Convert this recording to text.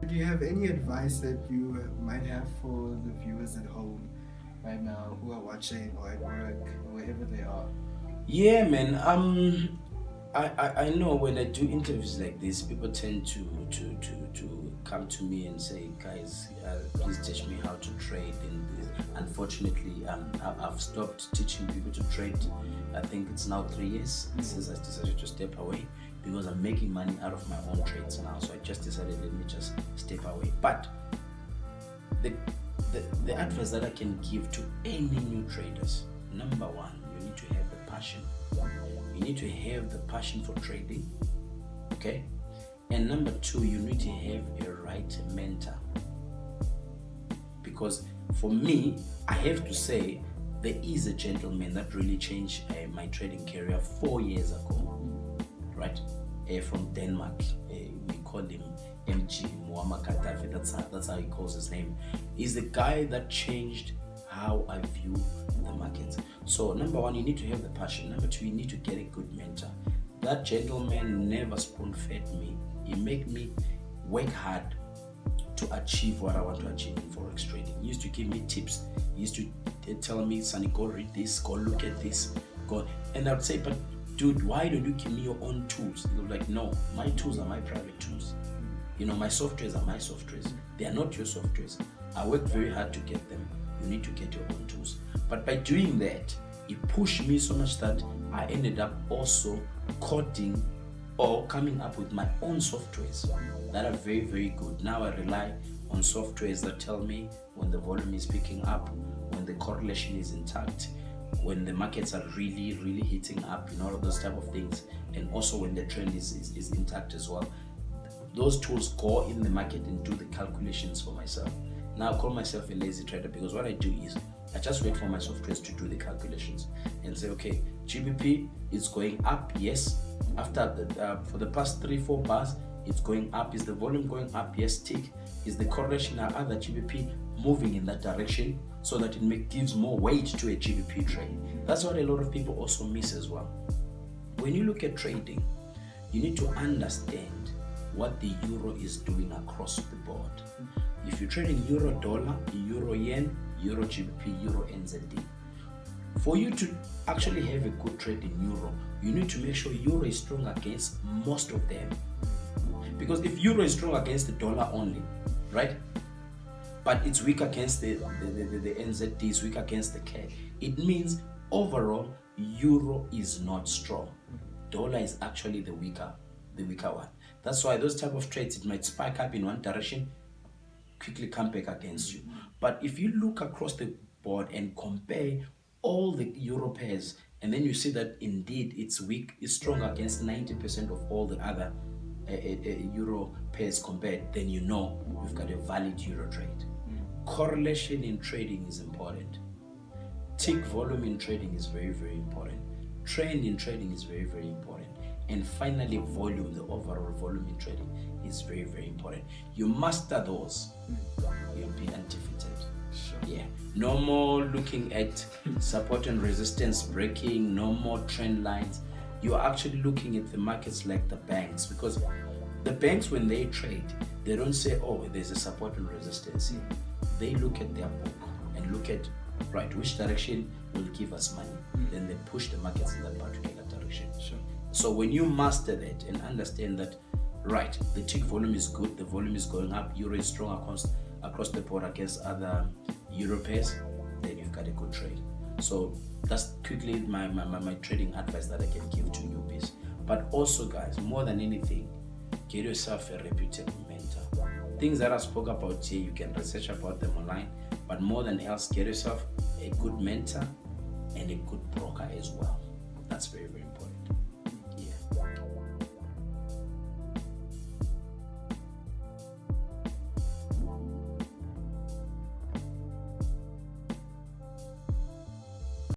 Do you have any advice that you might have for the viewers at home right now who are watching or at work or wherever they are? Yeah, man. I know when I do interviews like this, people tend to come to me and say, guys, please teach me how to trade. And unfortunately, I've stopped teaching people to trade. I think it's now 3 years since I decided to step away because I'm making money out of my own trades now. So I just decided, let me just step away. But the the advice that I can give to any new traders: number one, you need to have the passion. You need to have the passion for trading, okay? And number two, you need to have a right mentor. Because for me, I have to say, there is a gentleman that really changed my trading career 4 years ago, right? From Denmark. We call him MG Muammar Gaddafi. That's how he calls his name. He's the guy that changed how I view the markets. So number one, you need to have the passion. Number two, you need to get a good mentor. That gentleman never spoon-fed me. He made me work hard to achieve what I want to achieve in forex trading. He used to give me tips. He used to tell me, Sonny, go read this, go look at this, go. And I'd say, but dude, why don't you give me your own tools? He was like, no, my tools are my private tools. You know, my softwares are my softwares. They are not your softwares. I work very hard to get them. You need to get your own tools. But by doing that, it pushed me so much that I ended up also coding or coming up with my own softwares that are very, very good. Now I rely on softwares that tell me when the volume is picking up, when the correlation is intact, when the markets are really, really hitting up, all of those type of things, and also when the trend is intact as well. Those tools go in the market and do the calculations for myself. Now I call myself a lazy trader because what I do is I just wait for my softwares to do the calculations and say, okay, GBP is going up, yes. After for the past 3-4 bars, it's going up. Is the volume going up? Yes, tick. Is the correlation or other GBP moving in that direction so that it gives more weight to a GBP trade? That's what a lot of people also miss as well. When you look at trading, you need to understand what the euro is doing across the board. If you're trading euro dollar, euro yen, euro GBP, euro NZD, for you to actually have a good trade in euro, you need to make sure euro is strong against most of them. Because if euro is strong against the dollar only, right, but it's weak against the NZD, it's weak against the CAD, it means overall euro is not strong. Dollar is actually the weaker one. That's why those type of trades, it might spike up in one direction, quickly come back against you. But if you look across the board and compare all the euro pairs, and then you see that indeed it's weak, it's strong against 90% of all the other euro pairs compared, then you know you've got a valid euro trade. Correlation in trading is important. Tick volume in trading is very, very important. Trend in trading is very, very important. And finally, volume, the overall volume in trading is very, very important. You master those, you'll be undefeated. Sure. Yeah. No more looking at support and resistance breaking, no more trend lines. You're actually looking at the markets like the banks, because the banks, when they trade, they don't say, oh, there's a support and resistance. They look at their book and look at, right, which direction will give us money. Then they push the markets in that particular direction. Sure. So when you master that and understand that, right, the tick volume is good, the volume is going up, euro is strong across the board against other euro pairs, then you've got a good trade. So that's quickly my trading advice that I can give to newbies. But also, guys, more than anything, get yourself a reputable mentor. Things that I spoke about here, you can research about them online, but more than else, get yourself a good mentor and a good broker as well. That's very, very important.